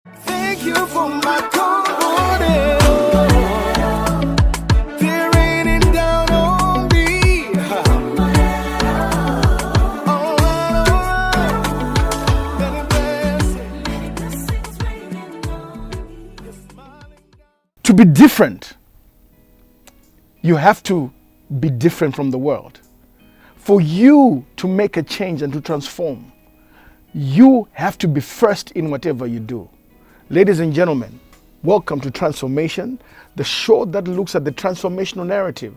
Thank you for my comfort. They're raining down on me. All right. To be different, you have to be different from the world. For you to make a change and to transform, you have to be first in whatever you do. Ladies and gentlemen, welcome to Transformation, the show that looks at the transformational narrative,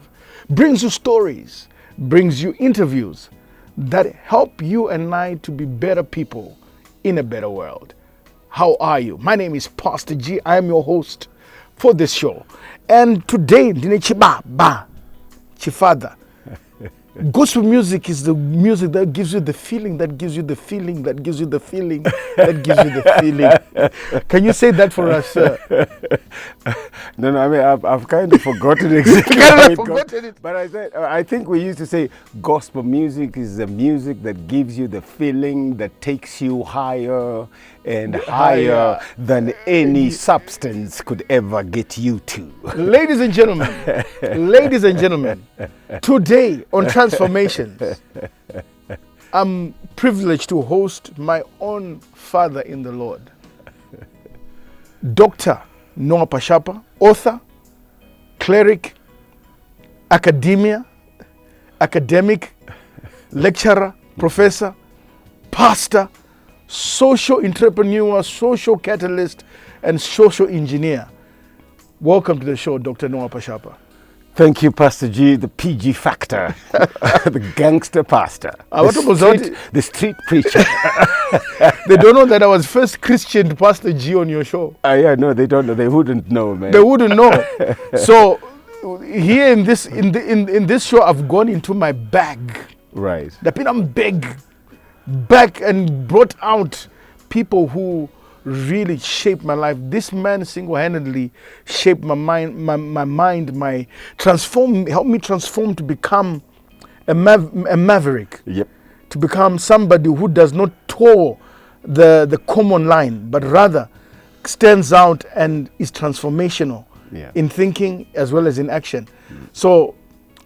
brings you stories, brings you interviews that help you and I to be better people in a better world. How are you? My name is Pastor G. I am your host for this show. And today, Chifada. Gospel music is the music that gives you the feeling, that gives you the feeling, that gives you the feeling, that gives you the feeling. Can you say that for us, sir? No, I mean, I've kind of forgotten exactly how it goes. But I think we used to say gospel music is the music that gives you the feeling, that takes you higher and higher than any substance could ever get you to. Ladies and gentlemen, today on Transformations, I'm privileged to host my own father in the Lord, Dr. Noah Pashapa, author, cleric, academic, lecturer, professor, pastor, social entrepreneur, social catalyst, and social engineer. Welcome to the show, Dr. Noah Pashapa. Thank you, Pastor G, the PG factor, the gangster pastor, the street preacher. They don't know that I was first Christian Pastor G on your show. Yeah, no, they don't know. They wouldn't know, man. They wouldn't know. So here in this show, I've gone into my bag. Right. The pinam back and brought out people who really shaped my life. This man single-handedly shaped my mind, helped me transform to become a maverick. Yep. To become somebody who does not toe the common line, but rather stands out and is transformational in thinking as well as in action. So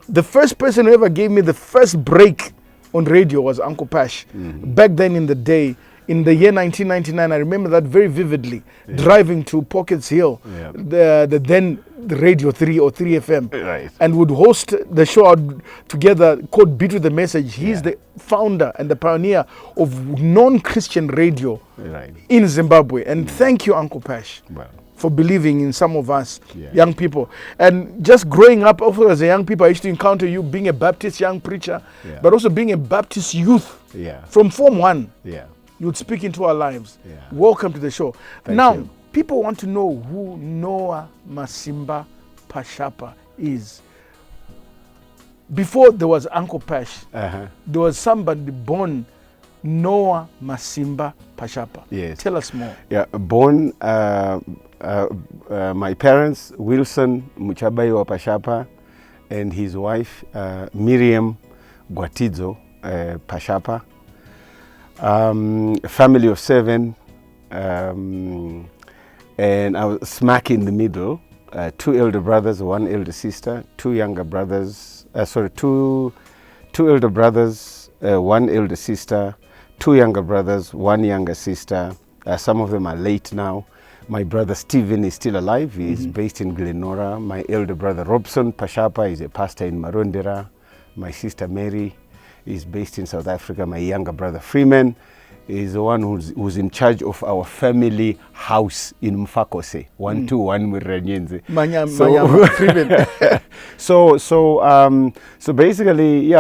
the first person who ever gave me the first break on radio was Uncle PASH. Back then in the day, in the year 1999, I remember that very vividly, driving to Pockets Hill, the Radio 3 or 3 FM, and would host the show out together called Beat with the Message. He's the founder and the pioneer of non-Christian radio in Zimbabwe. And thank you, Uncle PASH, for believing in some of us young people. And just growing up also as a young people, I used to encounter you being a Baptist young preacher, but also being a Baptist youth from Form 1. You would speak into our lives. Welcome to the show. Thank you. People want to know who Noah Masimba Pashapa is. Before there was Uncle PASH, there was somebody born Noah Masimba Pashapa. Yes. Tell us more. Yeah, born my parents, Wilson Muchabayo Pashapa, and his wife, Miriam Gwatidzo Pashapa. Family of 7, and I was smack in the middle. 2 elder brothers, 1 elder sister, 2 younger brothers. Two elder brothers, 1 elder sister, 2 younger brothers, 1 younger sister. Some of them are late now. My brother Stephen is still alive. He is based in Glenora. My elder brother Robson Pashapa is a pastor in Marondera. My sister Mary is based in South Africa. My younger brother Freeman is the one who's in charge of our family house in Mfakose, 121 Mwiranyenze. So basically,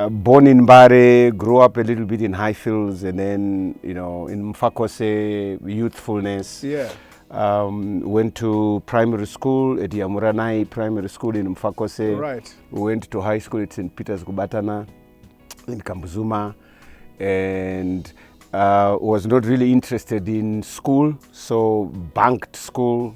born in Mbare, grew up a little bit in Highfields, and then in Mfakose, youthfulness. Went to primary school at Yamuranai Primary School in Mfakose. Right. Went to high school at St. Peter's Gubatana in Kambuzuma, and was not really interested in school, so bunked school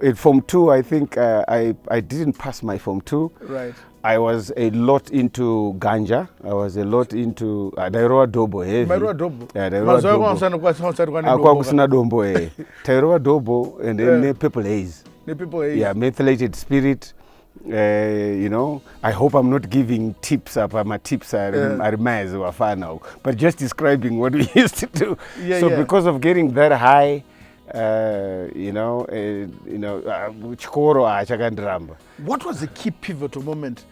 In Form 2, I think I didn't pass my Form 2. Right. I was a lot into ganja. I was a lot into Dairoa Dobo heavy. Dobo. Yeah, Dairoa Dobo. Kusina Dombo. Dairoa Dobo and then Purple Haze. The Purple Haze. Yeah, methylated spirit. You know, I hope I'm not giving tips up. My tips are now, but just describing what we used to do. So because of getting that high, what was the key pivotal moment?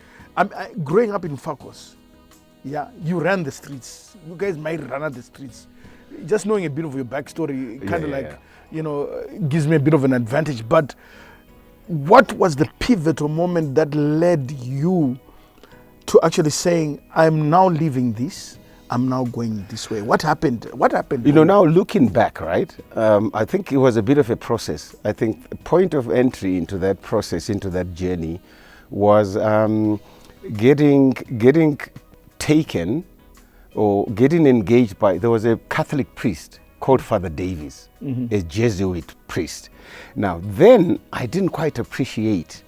Growing up in Fakos, you ran the streets. You guys might run at the streets. Just knowing a bit of your backstory kind of gives me a bit of an advantage. But what was the pivotal moment that led you to actually saying, I'm now leaving this, I'm now going this way? What happened? Now looking back, right, I think it was a bit of a process. I think the point of entry into that process, into that journey, was getting taken or getting engaged by, there was a Catholic priest called Father Davies, a Jesuit priest. Now, then I didn't quite appreciate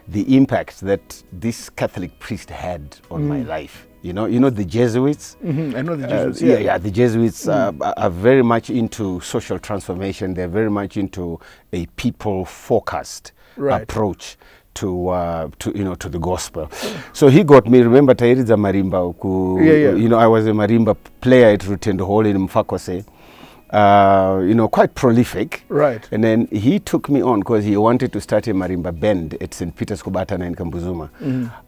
the impact that this Catholic priest had on my life. You know the Jesuits? I know the Jesuits, the Jesuits are very much into social transformation. They're very much into a people-focused approach to the gospel. So he got me. Remember, Tairiza Marimba. I was a marimba player at Rutendo Hall in Mfakose. Quite prolific. Right. And then he took me on because he wanted to start a marimba band at St. Peter's Kubatana in Kambuzuma.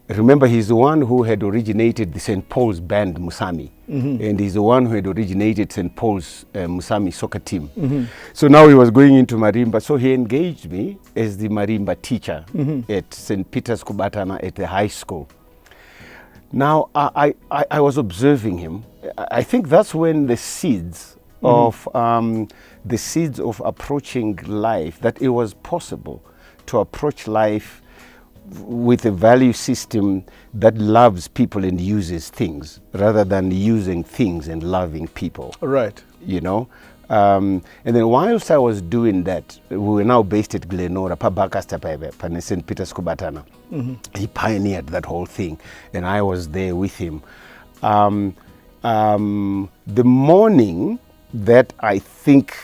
Remember, he's the one who had originated the St. Paul's band Musami. And he's the one who had originated St. Paul's Musami soccer team. So now he was going into marimba. So he engaged me as the marimba teacher at St. Peter's Kubatana at the high school. Now, I was observing him. I think that's when the seeds of approaching life, that it was possible to approach life with a value system that loves people and uses things rather than using things and loving people. Right. And then whilst I was doing that, we were now based at Glenora, pa St. Peter's Kubatana. He pioneered that whole thing, and I was there with him. The morning that I think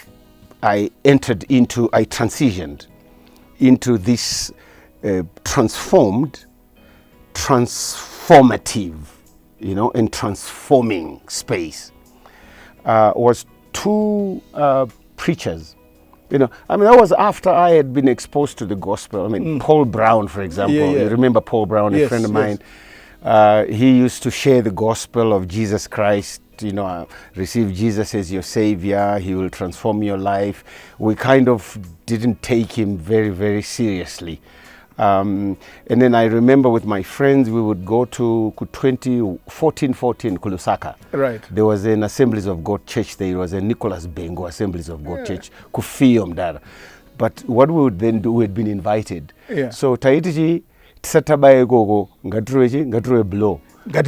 I transitioned into this transformative, and transforming space, was two preachers. That was after I had been exposed to the gospel. Paul Brown, for example. You remember Paul Brown, a friend of mine. He used to share the gospel of Jesus Christ. Receive Jesus as your savior. He will transform your life. We kind of didn't take him very, very seriously. And then I remember with my friends, we would go to 14 Kulusaka. Right. There was an Assemblies of God church there. It was a Nicholas Bengo Assemblies of God church. Kufiyom dara. But what we would then do, we had been invited. So Taitiji, Tsatabaye gogo, ngatruwe blow. We're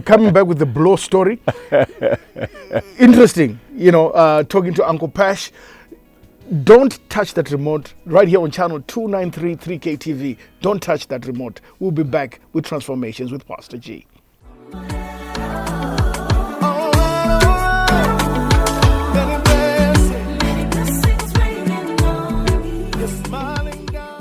coming back with the blow story. Interesting, talking to Uncle Pash. Don't touch that remote right here on channel 293 3KTV. Don't touch that remote. We'll be back with Transformations with Pastor G.